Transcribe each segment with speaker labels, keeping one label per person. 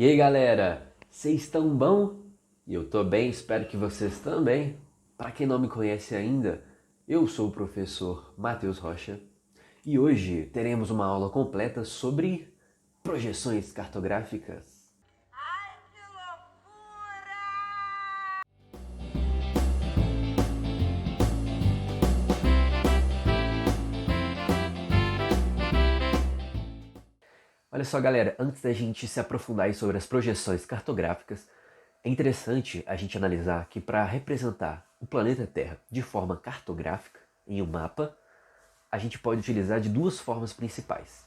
Speaker 1: E aí galera, vocês estão bom? Eu tô bem, espero que vocês também. Para quem não me conhece ainda, eu sou o professor Matheus Rocha e hoje teremos uma aula completa sobre projeções cartográficas.
Speaker 2: Ai, que loucura!
Speaker 1: Olha só galera, antes da gente se aprofundar aí sobre as projeções cartográficas, é interessante a gente analisar que para representar o planeta Terra de forma cartográfica em um mapa, a gente pode utilizar de duas formas principais.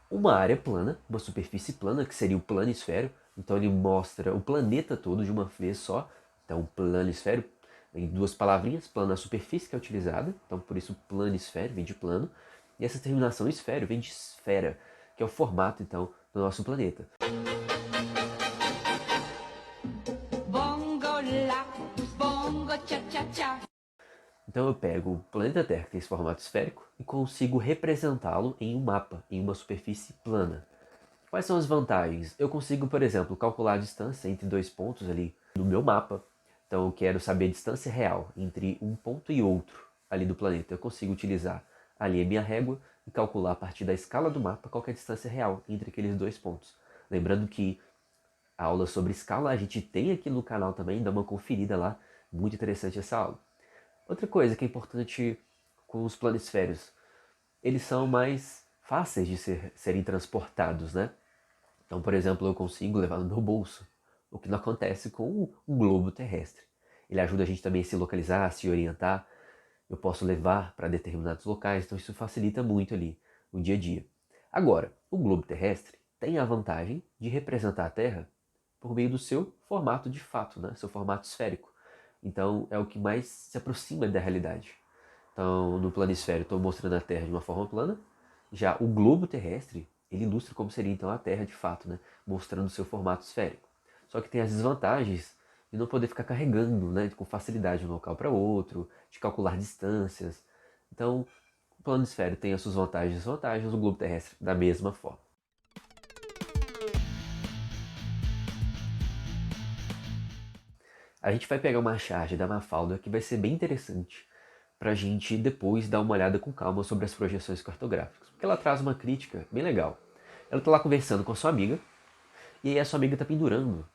Speaker 1: Uma área plana, uma superfície plana, que seria o planisfério, então ele mostra o planeta todo de uma vez só. Então, planisfério, em duas palavrinhas, plano é a superfície que é utilizada, então por isso planisfério vem de plano, e essa terminação esfério vem de esfera, que é o formato então do nosso planeta.
Speaker 2: Bongo lá, bongo tcha tcha tcha.
Speaker 1: Então eu pego o planeta Terra, que tem esse formato esférico, e consigo representá-lo em um mapa, em uma superfície plana. Quais são as vantagens? Eu consigo, por exemplo, calcular a distância entre dois pontos ali no meu mapa. Então eu quero saber a distância real entre um ponto e outro ali do planeta. Eu consigo utilizar ali a minha régua e calcular a partir da escala do mapa qual é a distância real entre aqueles dois pontos. Lembrando que a aula sobre escala a gente tem aqui no canal também, dá uma conferida lá, muito interessante essa aula. Outra coisa que é importante com os planisférios, eles são mais fáceis de serem transportados, né? Então, por exemplo, eu consigo levar no meu bolso, o que não acontece com o globo terrestre. Ele ajuda a gente também a se localizar, a se orientar. Eu posso levar para determinados locais, então isso facilita muito ali o dia a dia. Agora, o globo terrestre tem a vantagem de representar a Terra por meio do seu formato de fato, né? Seu formato esférico. Então é o que mais se aproxima da realidade. Então, no planisfério, estou mostrando a Terra de uma forma plana. Já o globo terrestre, ele ilustra como seria então a Terra de fato, né? Mostrando o seu formato esférico. Só que tem as desvantagens de não poder ficar carregando, né, com facilidade de um local para outro, de calcular distâncias. Então, o planisfério tem as suas vantagens e desvantagens, o globo terrestre da mesma forma. A gente vai pegar uma charge da Mafalda que vai ser bem interessante para a gente depois dar uma olhada com calma sobre as projeções cartográficas. Porque ela traz uma crítica bem legal. Ela está lá conversando com a sua amiga, e aí a sua amiga está pendurando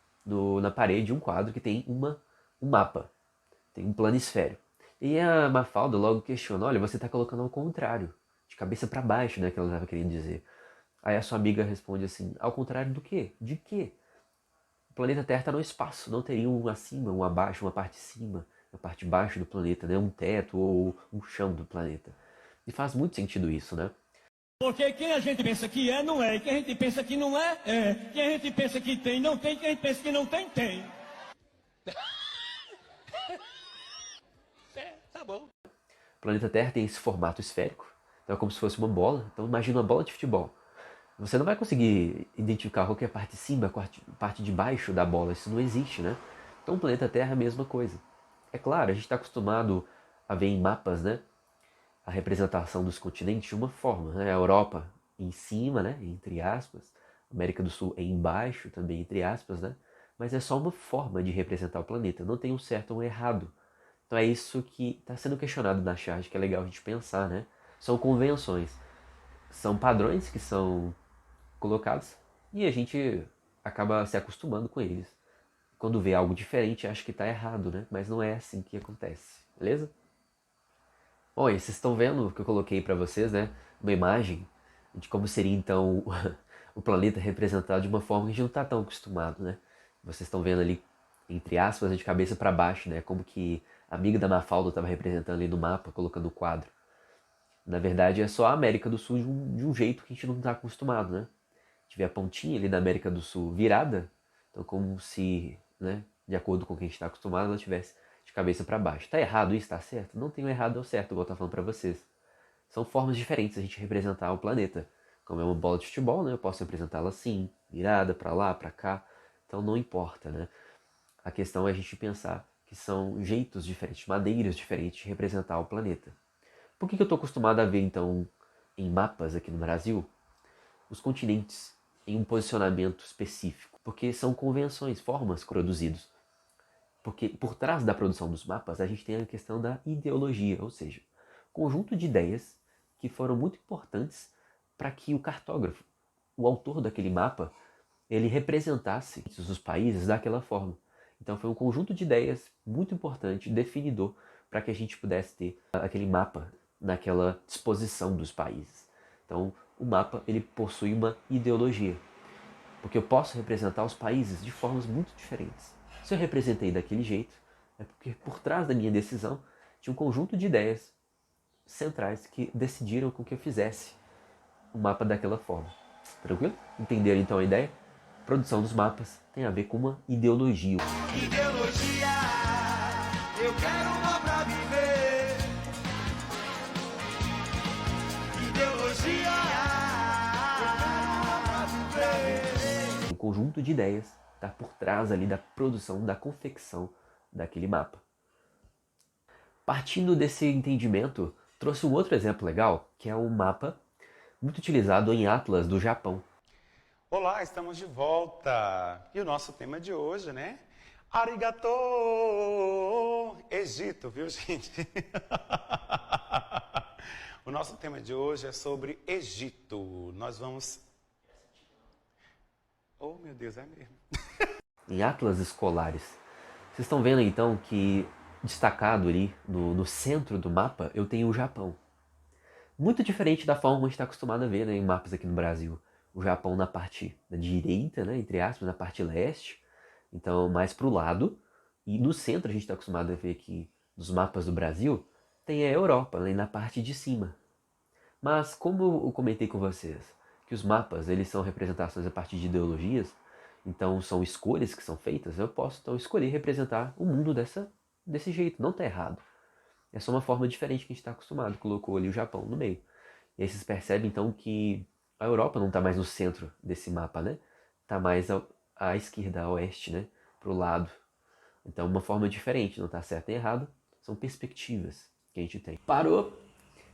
Speaker 1: na parede um quadro que tem um mapa, tem um planisfério. E a Mafalda logo questiona, olha, você está colocando ao contrário, de cabeça para baixo, né, que ela estava querendo dizer. Aí a sua amiga responde assim, ao contrário do quê? De quê? O planeta Terra está no espaço, não teria um acima, um abaixo, uma parte de cima, uma parte de baixo do planeta, né? Um teto ou um chão do planeta. E faz muito sentido isso, né?
Speaker 3: Porque quem a gente pensa que é, não é. E quem a gente pensa que não é, é. Quem a gente pensa que tem, não tem. Quem a gente pensa que não tem, tem. Tá bom.
Speaker 1: O planeta Terra tem esse formato esférico, então é como se fosse uma bola. Então imagina uma bola de futebol. Você não vai conseguir identificar qual é a parte de cima, a parte de baixo da bola. Isso não existe, né? Então o planeta Terra é a mesma coisa. É claro, a gente está acostumado a ver em mapas, né, a representação dos continentes de uma forma, né? A Europa em cima, né, entre aspas, a América do Sul é embaixo também, entre aspas, né? Mas é só uma forma de representar o planeta, não tem um certo ou um errado. Então é isso que está sendo questionado na charge, que é legal a gente pensar, né? São convenções, são padrões que são colocados e a gente acaba se acostumando com eles. Quando vê algo diferente, acha que está errado, né? Mas não é assim que acontece, beleza? Bom, e vocês estão vendo que eu coloquei para vocês, né? Uma imagem de como seria então o planeta representado de uma forma que a gente não está tão acostumado, né? Vocês estão vendo ali, entre aspas, de cabeça para baixo, né? Como que a amiga da Mafalda estava representando ali no mapa, colocando o quadro. Na verdade, é só a América do Sul de um jeito que a gente não está acostumado, né? Tiver a pontinha ali da América do Sul virada, então como se, né, de acordo com o que a gente está acostumado, ela tivesse de cabeça para baixo. Tá errado isso? Tá certo? Não tem o errado ou certo, igual eu tô falando para vocês. São formas diferentes a gente representar o planeta. Como é uma bola de futebol, né, eu posso representá-la assim, virada para lá, para cá. Então não importa, né? A questão é a gente pensar que são jeitos diferentes, maneiras diferentes de representar o planeta. Por que eu estou acostumado a ver, então, em mapas aqui no Brasil, os continentes em um posicionamento específico, porque são convenções, formas produzidos. Porque por trás da produção dos mapas a gente tem a questão da ideologia, ou seja, conjunto de ideias que foram muito importantes para que o cartógrafo, o autor daquele mapa, ele representasse os países daquela forma. Então foi um conjunto de ideias muito importante, definidor, para que a gente pudesse ter aquele mapa naquela disposição dos países. Então o mapa ele possui uma ideologia, porque eu posso representar os países de formas muito diferentes. Se eu representei daquele jeito, é porque por trás da minha decisão tinha um conjunto de ideias centrais que decidiram com que eu fizesse o mapa daquela forma. Tranquilo? Entenderam então a ideia? Produção dos mapas tem a ver com uma ideologia.
Speaker 4: Ideologia, eu quero uma pra viver. Ideologia, eu quero uma pra viver.
Speaker 1: Um conjunto de ideias está por trás ali da produção, da confecção daquele mapa. Partindo desse entendimento, trouxe um outro exemplo legal, que é um mapa muito utilizado em atlas do Japão.
Speaker 5: Olá, estamos de volta. E o nosso tema de hoje, né? Arigato! Egito, viu, gente? O nosso tema de hoje é sobre Egito. Nós vamos... Oh, meu Deus, é mesmo.
Speaker 1: Em atlas escolares. Vocês estão vendo então que destacado ali no centro do mapa eu tenho o Japão. Muito diferente da forma que a gente está acostumado a ver, né, em mapas aqui no Brasil. O Japão na parte da direita, né, entre aspas, na parte leste, então mais para o lado. E no centro a gente está acostumado a ver que nos mapas do Brasil tem a Europa, ali na parte de cima. Mas como eu comentei com vocês, que os mapas eles são representações a partir de ideologias, então são escolhas que são feitas, eu posso então escolher representar o mundo desse jeito, não está errado. É só uma forma diferente que a gente está acostumado, colocou ali o Japão no meio. E aí vocês percebem então que a Europa não está mais no centro desse mapa, né? Está mais à esquerda, a oeste, né? Para o lado. Então uma forma diferente, não está certo e errado, são perspectivas que a gente tem. Parou?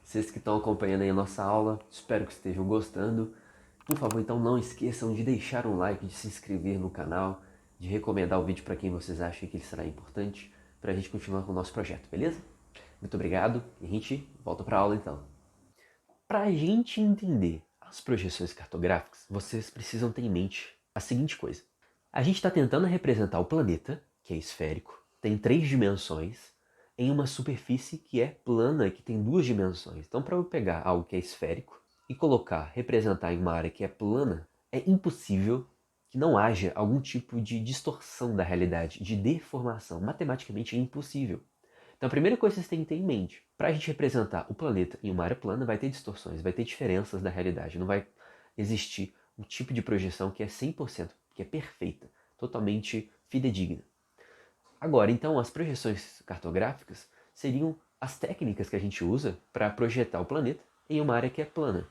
Speaker 1: Vocês que estão acompanhando aí a nossa aula, espero que estejam gostando. Por favor, então não esqueçam de deixar um like, de se inscrever no canal, de recomendar o vídeo para quem vocês acham que ele será importante para a gente continuar com o nosso projeto, beleza? Muito obrigado e a gente volta para a aula então. Para a gente entender as projeções cartográficas, vocês precisam ter em mente a seguinte coisa. A gente está tentando representar o planeta, que é esférico, tem 3 dimensões, em uma superfície que é plana e que tem 2 dimensões. Então, para eu pegar algo que é esférico e colocar, representar em uma área que é plana, é impossível que não haja algum tipo de distorção da realidade, de deformação. Matematicamente é impossível. Então a primeira coisa que vocês têm que ter em mente, para a gente representar o planeta em uma área plana, vai ter distorções, vai ter diferenças da realidade, não vai existir um tipo de projeção que é 100%, que é perfeita, totalmente fidedigna. Agora, então, as projeções cartográficas seriam as técnicas que a gente usa para projetar o planeta em uma área que é plana.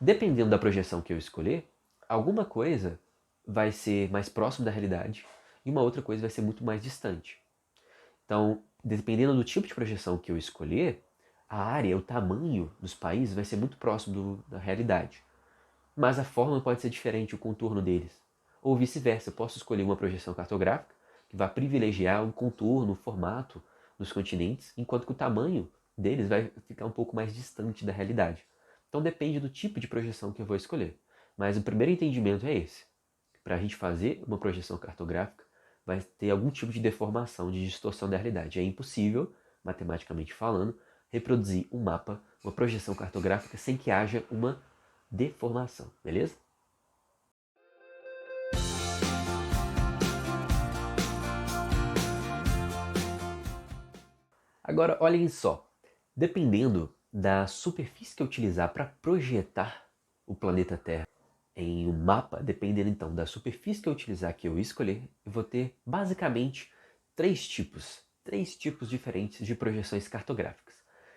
Speaker 1: Dependendo da projeção que eu escolher, alguma coisa vai ser mais próximo da realidade e uma outra coisa vai ser muito mais distante. Então, dependendo do tipo de projeção que eu escolher, a área, o tamanho dos países vai ser muito próximo da realidade. Mas a forma pode ser diferente, o contorno deles. Ou vice-versa, eu posso escolher uma projeção cartográfica que vai privilegiar o contorno, o formato dos continentes, enquanto que o tamanho deles vai ficar um pouco mais distante da realidade. Então depende do tipo de projeção que eu vou escolher. Mas o primeiro entendimento é esse. Para a gente fazer uma projeção cartográfica, vai ter algum tipo de deformação, de distorção da realidade. É impossível, matematicamente falando, reproduzir um mapa, uma projeção cartográfica, sem que haja uma deformação, beleza? Agora, olhem só. Dependendo da superfície que eu utilizar para projetar o planeta Terra em um mapa, dependendo então da superfície que eu utilizar, que eu escolher, eu vou ter basicamente três tipos diferentes de projeções cartográficas.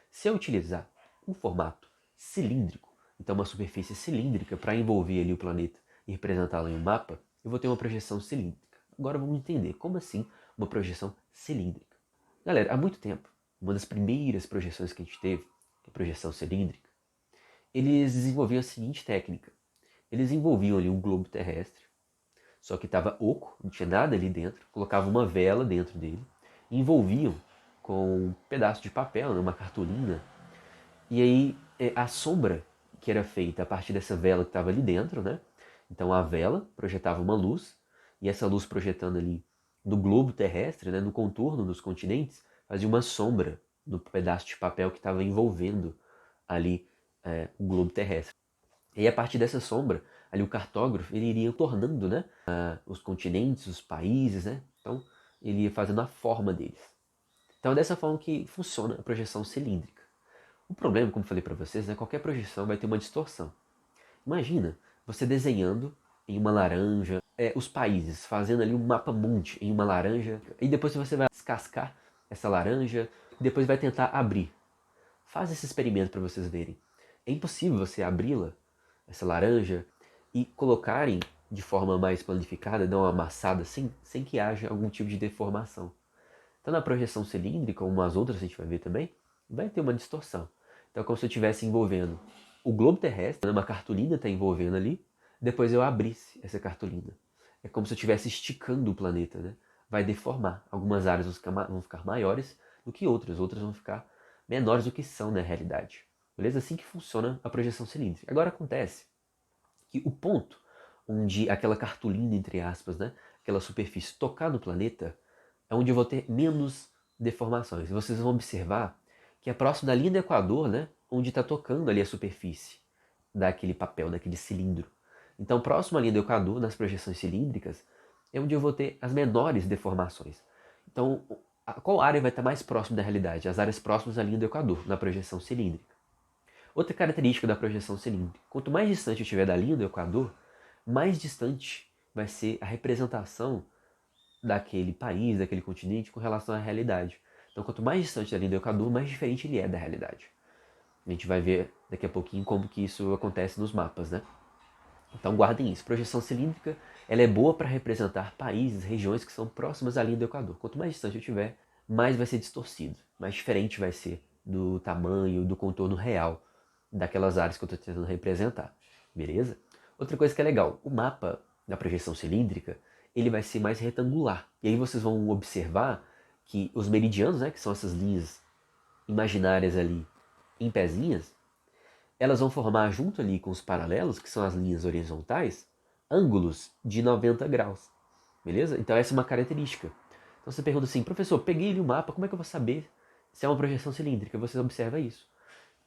Speaker 1: Se eu utilizar um formato cilíndrico, então uma superfície cilíndrica para envolver ali o planeta e representá-lo em um mapa, eu vou ter uma projeção cilíndrica. Agora vamos entender como assim uma projeção cilíndrica. Galera, há muito tempo, uma das primeiras projeções que a gente teve, que é a projeção cilíndrica, eles desenvolviam a seguinte técnica, eles envolviam ali um globo terrestre, só que estava oco, não tinha nada ali dentro, colocavam uma vela dentro dele, e envolviam com um pedaço de papel, né, uma cartolina, e aí a sombra que era feita a partir dessa vela que estava ali dentro, né? Então a vela projetava uma luz, e essa luz projetando ali no globo terrestre, né, no contorno dos continentes, fazia uma sombra no pedaço de papel que estava envolvendo ali o globo terrestre. E a partir dessa sombra, ali o cartógrafo ele iria tornando, né, os continentes, os países, né? Então ele ia fazendo a forma deles. Então é dessa forma que funciona a projeção cilíndrica. O problema, como falei para vocês, é que qualquer projeção vai ter uma distorção. Imagina você desenhando em uma laranja os países, fazendo ali um mapa mundi em uma laranja, e depois você vai descascar essa laranja, e depois vai tentar abrir. Faz esse experimento para vocês verem. É impossível você abri-la, essa laranja, e colocarem de forma mais planificada, dar uma amassada sem que haja algum tipo de deformação. Então na projeção cilíndrica, como as outras a gente vai ver também, vai ter uma distorção. Então é como se eu estivesse envolvendo o globo terrestre, uma cartolina está envolvendo ali, depois eu abrisse essa cartolina. É como se eu estivesse esticando o planeta, né? Vai deformar. Algumas áreas vão ficar maiores do que outras vão ficar menores do que são na realidade. Beleza? Assim que funciona a projeção cilíndrica. Agora acontece que o ponto onde aquela cartolina, entre aspas, né, aquela superfície tocar no planeta, é onde eu vou ter menos deformações. E vocês vão observar que é próximo da linha do Equador, né, onde está tocando ali a superfície daquele papel, daquele cilindro. Então, próximo à linha do Equador, nas projeções cilíndricas, é onde eu vou ter as menores deformações. Então, qual área vai estar mais próxima da realidade? As áreas próximas à linha do Equador, na projeção cilíndrica. Outra característica da projeção cilíndrica: quanto mais distante eu estiver da linha do Equador, mais distante vai ser a representação daquele país, daquele continente com relação à realidade. Então, quanto mais distante da linha do Equador, mais diferente ele é da realidade. A gente vai ver daqui a pouquinho como que isso acontece nos mapas, né? Então guardem isso. Projeção cilíndrica, ela é boa para representar países, regiões que são próximas à linha do Equador. Quanto mais distante eu tiver, mais vai ser distorcido, mais diferente vai ser do tamanho, do contorno real daquelas áreas que eu estou tentando representar. Beleza? Outra coisa que é legal, o mapa da projeção cilíndrica, ele vai ser mais retangular. E aí vocês vão observar que os meridianos, né, que são essas linhas imaginárias ali em pezinhas, elas vão formar junto ali com os paralelos, que são as linhas horizontais, ângulos de 90 graus. Beleza? Então essa é uma característica. Então você pergunta assim, professor, peguei ali o mapa, como é que eu vou saber se é uma projeção cilíndrica? Você observa isso.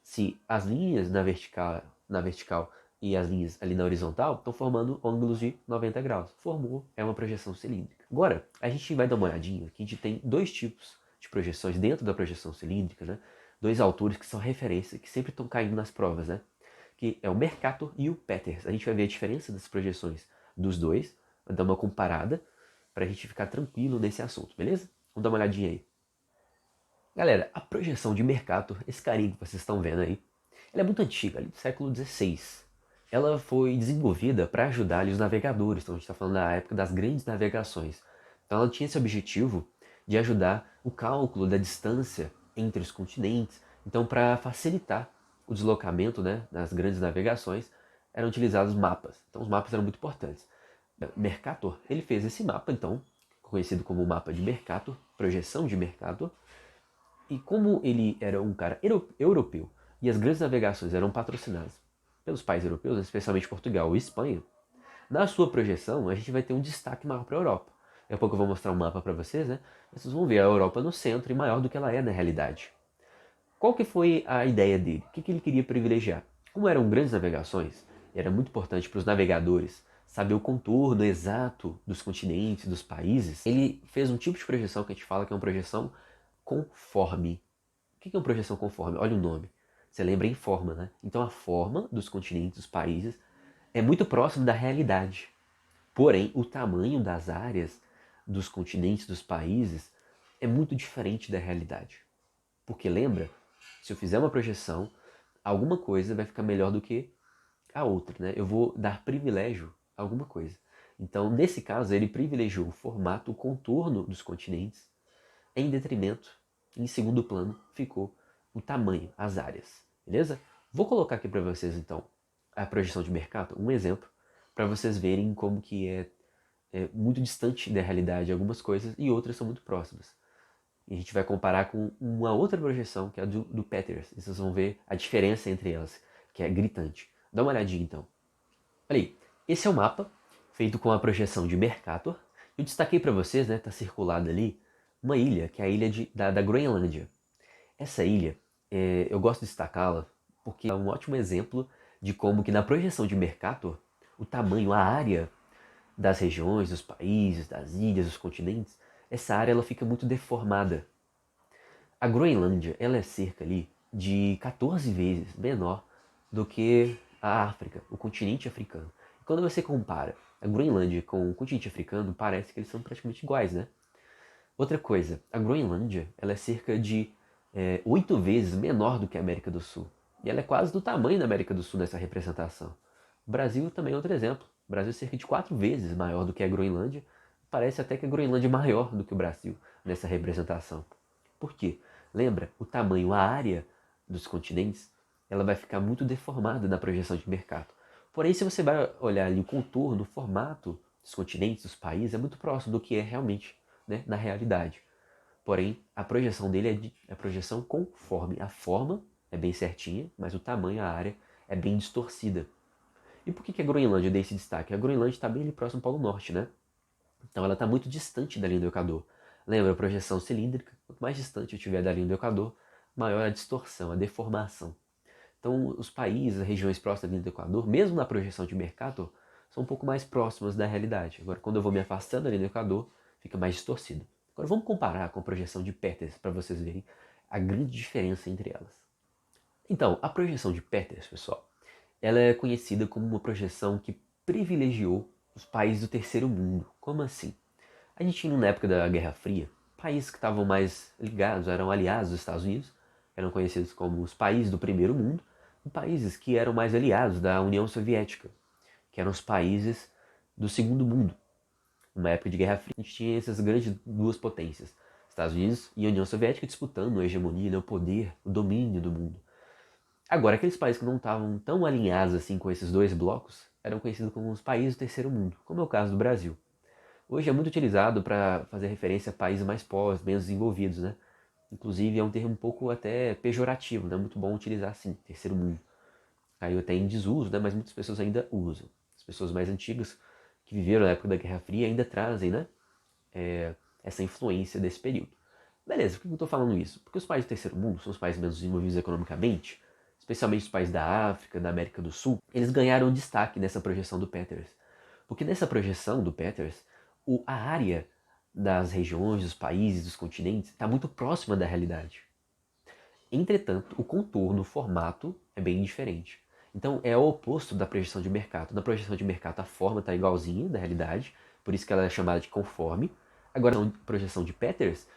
Speaker 1: Se as linhas na vertical e as linhas ali na horizontal estão formando ângulos de 90 graus. Formou, é uma projeção cilíndrica. Agora, a gente vai dar uma olhadinha, que a gente tem dois tipos de projeções dentro da projeção cilíndrica, né? Dois autores que são referência, que sempre estão caindo nas provas, né? Que é o Mercator e o Peters. A gente vai ver a diferença das projeções dos dois, vai dar uma comparada, para a gente ficar tranquilo nesse assunto, beleza? Vamos dar uma olhadinha aí. Galera, a projeção de Mercator, esse carinha que vocês estão vendo aí, ela é muito antiga, ali do século XVI. Ela foi desenvolvida para ajudar ali os navegadores, então a gente está falando da época das grandes navegações. Então ela tinha esse objetivo de ajudar o cálculo da distância entre os continentes. Então, para facilitar o deslocamento, né, nas grandes navegações, eram utilizados mapas. Então, os mapas eram muito importantes. Mercator, ele fez esse mapa, então, conhecido como o mapa de Mercator, projeção de Mercator. E como ele era um cara europeu e as grandes navegações eram patrocinadas pelos países europeus, especialmente Portugal e Espanha, na sua projeção a gente vai ter um destaque maior para a Europa. Daqui a pouco eu vou mostrar um mapa para vocês, né? Vocês vão ver a Europa no centro e maior do que ela é na realidade. Qual que foi a ideia dele? O que ele queria privilegiar? Como eram grandes navegações, era muito importante para os navegadores saber o contorno exato dos continentes, dos países, ele fez um tipo de projeção que a gente fala que é uma projeção conforme. O que é uma projeção conforme? Olha o nome. Você lembra em forma, né? Então a forma dos continentes, dos países, é muito próximo da realidade. Porém, o tamanho das áreas, dos continentes, dos países, é muito diferente da realidade. Porque lembra, se eu fizer uma projeção, alguma coisa vai ficar melhor do que a outra, né? Eu vou dar privilégio a alguma coisa. Então, nesse caso, ele privilegiou o formato, o contorno dos continentes, em detrimento, em segundo plano, ficou o tamanho, as áreas. Beleza? Vou colocar aqui para vocês, então, a projeção de Mercator, um exemplo, para vocês verem como que é muito distante da realidade algumas coisas e outras são muito próximas. E a gente vai comparar com uma outra projeção, que é a do Peters. E vocês vão ver a diferença entre elas, que é gritante. Dá uma olhadinha então. Olha aí, esse é o mapa feito com a projeção de Mercator. Eu destaquei para vocês, né, tá circulada ali, uma ilha, que é a ilha da Groenlândia. Essa ilha, eu gosto de destacá-la porque é um ótimo exemplo de como que na projeção de Mercator, o tamanho, a área das regiões, dos países, das ilhas, dos continentes, essa área ela fica muito deformada. A Groenlândia ela é cerca ali de 14 vezes menor do que a África, o continente africano. E quando você compara a Groenlândia com o continente africano, parece que eles são praticamente iguais, né? Outra coisa, a Groenlândia ela é cerca de 8 vezes menor do que a América do Sul. E ela é quase do tamanho da América do Sul nessa representação. O Brasil também é outro exemplo. O Brasil é cerca de 4 vezes maior do que a Groenlândia. Parece até que a Groenlândia é maior do que o Brasil nessa representação. Por quê? Lembra, o tamanho, a área dos continentes, ela vai ficar muito deformada na projeção de Mercator. Porém, se você vai olhar ali o contorno, o formato dos continentes, dos países, é muito próximo do que é realmente, né, na realidade. Porém, a projeção dele é a projeção conforme. A forma é bem certinha, mas o tamanho, a área, é bem distorcida. E por que a Groenlândia deu esse destaque? A Groenlândia está bem ali próximo ao Polo Norte, né? Então ela está muito distante da linha do Equador. Lembra a projeção cilíndrica? Quanto mais distante eu estiver da linha do Equador, maior a distorção, a deformação. Então os países, as regiões próximas da linha do Equador, mesmo na projeção de Mercator, são um pouco mais próximas da realidade. Agora, quando eu vou me afastando da linha do Equador, fica mais distorcido. Agora vamos comparar com a projeção de Peters para vocês verem a grande diferença entre elas. Então, a projeção de Peters, pessoal, ela é conhecida como uma projeção que privilegiou os países do terceiro mundo. Como assim? A gente tinha, na época da Guerra Fria, países que estavam mais ligados, eram aliados dos Estados Unidos, eram conhecidos como os países do primeiro mundo, e países que eram mais aliados da União Soviética, que eram os países do segundo mundo. Numa época de Guerra Fria, a gente tinha essas grandes duas potências, Estados Unidos e a União Soviética, disputando a hegemonia, o poder, o domínio do mundo. Agora, aqueles países que não estavam tão alinhados assim com esses dois blocos eram conhecidos como os países do terceiro mundo, como é o caso do Brasil. Hoje é muito utilizado para fazer referência a países mais pobres, menos desenvolvidos, né? Inclusive é um termo um pouco até pejorativo, não é muito bom utilizar assim, terceiro mundo. Caiu até em desuso, né? Mas muitas pessoas ainda usam. As pessoas mais antigas que viveram na época da Guerra Fria ainda trazem, né? Essa influência desse período. Beleza, por que eu estou falando isso? Porque os países do terceiro mundo são os países menos desenvolvidos economicamente, especialmente os países da África, da América do Sul, eles ganharam destaque nessa projeção do Peters. Porque nessa projeção do Peters, a área das regiões, dos países, dos continentes está muito próxima da realidade. Entretanto, o contorno, o formato é bem diferente. Então é o oposto da projeção de Mercator. Na projeção de Mercator a forma está igualzinha da realidade, por isso que ela é chamada de conforme. Agora na projeção de Peters,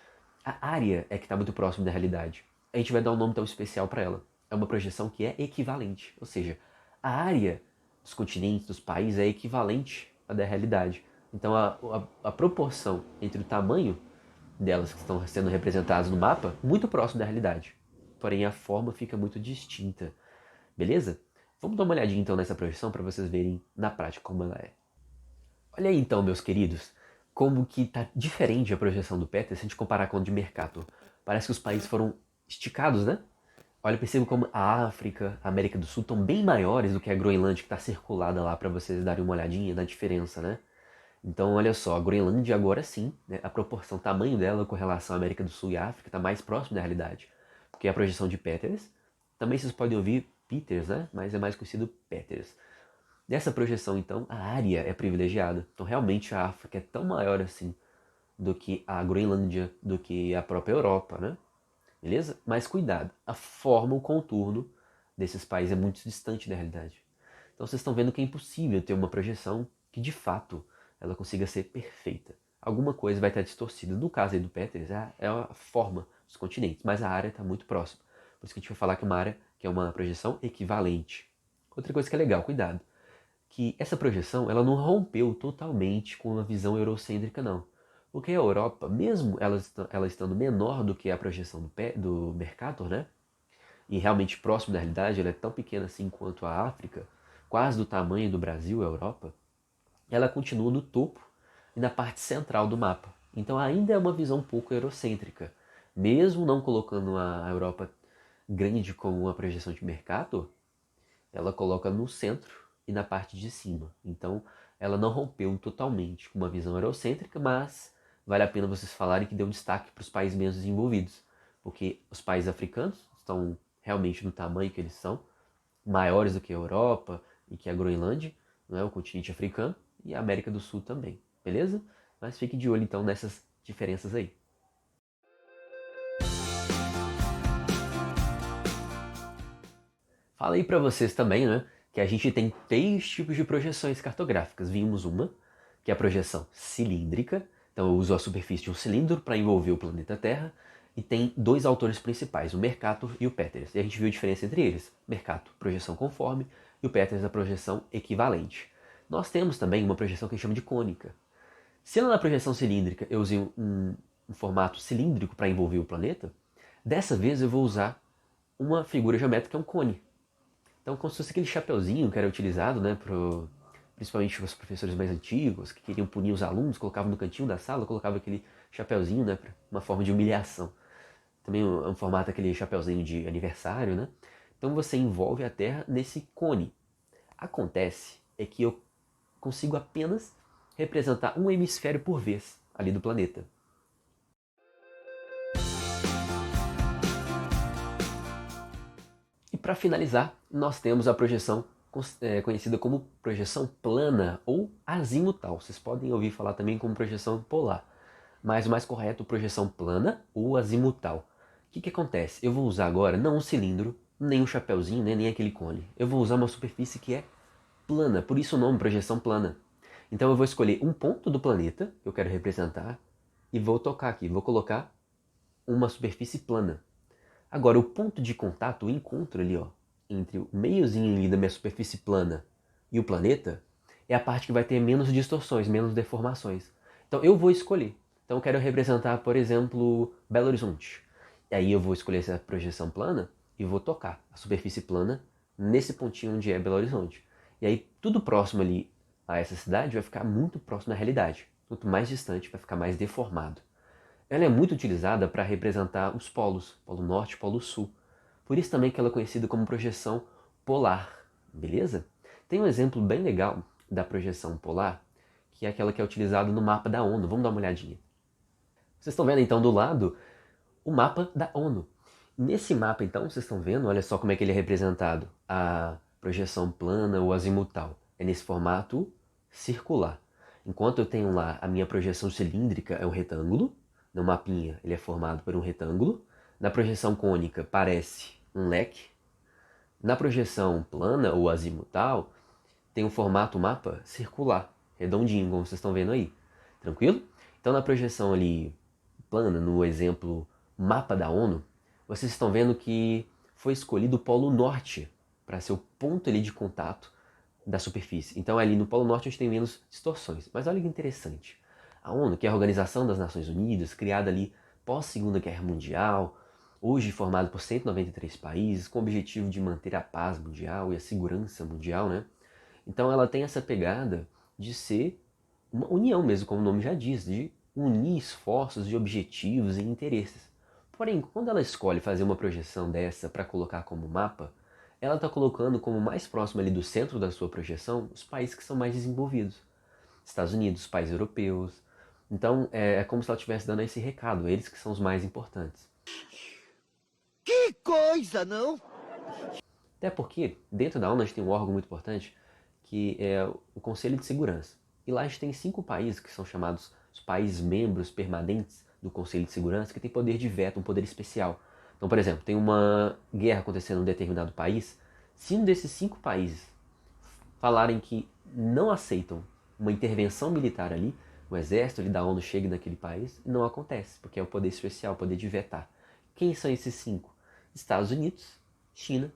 Speaker 1: a área é que está muito próxima da realidade. A gente vai dar um nome tão especial para ela. É uma projeção que é equivalente, ou seja, a área dos continentes, dos países é equivalente à da realidade. Então a proporção entre o tamanho delas que estão sendo representadas no mapa, muito próximo da realidade. Porém a forma fica muito distinta. Beleza? Vamos dar uma olhadinha então nessa projeção para vocês verem na prática como ela é. Olha aí então, meus queridos, como que está diferente a projeção do Peters se a gente comparar com a de Mercator. Parece que os países foram esticados, né? Olha, percebo como a África, a América do Sul estão bem maiores do que a Groenlândia que está circulada lá para vocês darem uma olhadinha na diferença, né? Então, olha só, a Groenlândia agora sim, né, a proporção, o tamanho dela com relação à América do Sul e África está mais próximo da realidade. Porque a projeção de Peters, também vocês podem ouvir Peters, né? Mas é mais conhecido Peters. Nessa projeção, então, a área é privilegiada. Então, realmente, a África é tão maior assim do que a Groenlândia, do que a própria Europa, né? Beleza? Mas cuidado, a forma, o contorno desses países é muito distante da realidade. Então vocês estão vendo que é impossível ter uma projeção que de fato ela consiga ser perfeita. Alguma coisa vai estar distorcida. No caso aí do Peters, é a forma dos continentes, mas a área está muito próxima. Por isso que a gente vai falar que é uma área que é uma projeção equivalente. Outra coisa que é legal, cuidado, que essa projeção ela não rompeu totalmente com a visão eurocêntrica, não. Porque a Europa, mesmo ela estando menor do que a projeção do Mercator, né? E realmente próximo da realidade, ela é tão pequena assim quanto a África, quase do tamanho do Brasil, a Europa, ela continua no topo e na parte central do mapa. Então ainda é uma visão um pouco eurocêntrica. Mesmo não colocando a Europa grande como uma projeção de Mercator, ela coloca no centro e na parte de cima. Então ela não rompeu totalmente com uma visão eurocêntrica, mas vale a pena vocês falarem que deu um destaque para os países menos desenvolvidos, porque os países africanos estão realmente no tamanho que eles são, maiores do que a Europa e que a Groenlândia, não é, o continente africano, e a América do Sul também, beleza? Mas fique de olho então nessas diferenças aí. Falei para vocês também, né, que a gente tem 3 tipos de projeções cartográficas. Vimos uma, que é a projeção cilíndrica, então eu uso a superfície de um cilindro para envolver o planeta Terra, e tem 2 autores principais, o Mercator e o Peters. E a gente viu a diferença entre eles. Mercator, projeção conforme, e o Peters, a projeção equivalente. Nós temos também uma projeção que a gente chama de cônica. Se lá na projeção cilíndrica eu usei um formato cilíndrico para envolver o planeta, dessa vez eu vou usar uma figura geométrica que é um cone. Então, como se fosse aquele chapeuzinho que era utilizado, né, principalmente os professores mais antigos, que queriam punir os alunos, colocavam no cantinho da sala, colocavam aquele chapeuzinho, né, para uma forma de humilhação. Também um formato, aquele chapeuzinho de aniversário, né? Então você envolve a Terra nesse cone. Acontece é que eu consigo apenas representar um hemisfério por vez ali do planeta. E para finalizar, nós temos a projeção conhecida como projeção plana ou azimutal. Vocês podem ouvir falar também como projeção polar, mas o mais correto é projeção plana ou azimutal. O que acontece? Eu vou usar agora não um cilindro, nem um chapeuzinho, né, nem aquele cone. Eu vou usar uma superfície que é plana, por isso o nome projeção plana. Então eu vou escolher um ponto do planeta que eu quero representar e vou tocar aqui, vou colocar uma superfície plana. Agora o ponto de contato, o encontro ali, ó, entre o meiozinho ali da minha superfície plana e o planeta, é a parte que vai ter menos distorções, menos deformações. Então eu vou escolher. Então eu quero representar, por exemplo, Belo Horizonte. E aí eu vou escolher essa projeção plana e vou tocar a superfície plana nesse pontinho onde é Belo Horizonte. E aí tudo próximo ali a essa cidade vai ficar muito próximo à realidade. Quanto mais distante, vai ficar mais deformado. Ela é muito utilizada para representar os polos, Polo Norte e Polo Sul. Por isso também que ela é conhecida como projeção polar, beleza? Tem um exemplo bem legal da projeção polar, que é aquela que é utilizada no mapa da ONU. Vamos dar uma olhadinha. Vocês estão vendo então do lado o mapa da ONU. Nesse mapa então, vocês estão vendo, olha só como é que ele é representado. A projeção plana ou azimutal é nesse formato circular. Enquanto eu tenho lá a minha projeção cilíndrica é um retângulo, no mapinha ele é formado por um retângulo, na projeção cônica parece um leque, na projeção plana ou azimutal tem um formato mapa circular, redondinho, como vocês estão vendo aí. Tranquilo? Então na projeção ali plana, no exemplo mapa da ONU, vocês estão vendo que foi escolhido o Polo Norte para ser o ponto ali de contato da superfície. Então ali no Polo Norte a gente tem menos distorções. Mas olha que interessante. A ONU, que é a Organização das Nações Unidas, criada ali pós-Segunda Guerra Mundial, hoje formada por 193 países, com o objetivo de manter a paz mundial e a segurança mundial, né? Então ela tem essa pegada de ser uma união mesmo, como o nome já diz, de unir esforços de objetivos e interesses. Porém, quando ela escolhe fazer uma projeção dessa para colocar como mapa, ela está colocando como mais próximo ali do centro da sua projeção os países que são mais desenvolvidos. Estados Unidos, países europeus. Então é como se ela estivesse dando esse recado, eles que são os mais importantes.
Speaker 6: Que coisa, não?
Speaker 1: Até porque dentro da ONU a gente tem um órgão muito importante que é o Conselho de Segurança. E lá a gente tem 5 países que são chamados os países membros permanentes do Conselho de Segurança, que tem poder de veto, um poder especial. Então, por exemplo, tem uma guerra acontecendo em um determinado país, se um desses 5 países falarem que não aceitam uma intervenção militar ali, o exército ali da ONU chega naquele país, não acontece, porque é o poder especial, o poder de vetar. Quem são esses 5? Estados Unidos, China,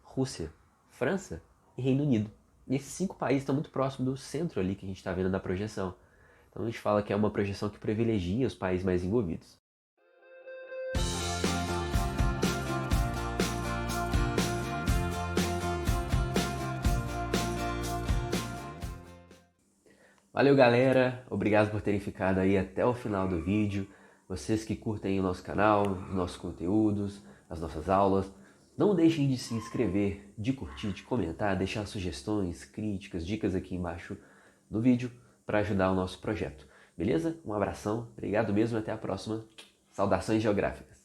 Speaker 1: Rússia, França e Reino Unido. E esses 5 países estão muito próximos do centro ali que a gente está vendo na projeção. Então a gente fala que é uma projeção que privilegia os países mais envolvidos. Valeu, galera. Obrigado por terem ficado aí até o final do vídeo. Vocês que curtem o nosso canal, os nossos conteúdos, as nossas aulas, não deixem de se inscrever, de curtir, de comentar, deixar sugestões, críticas, dicas aqui embaixo no vídeo para ajudar o nosso projeto. Beleza? Um abração, obrigado mesmo e até a próxima. Saudações geográficas.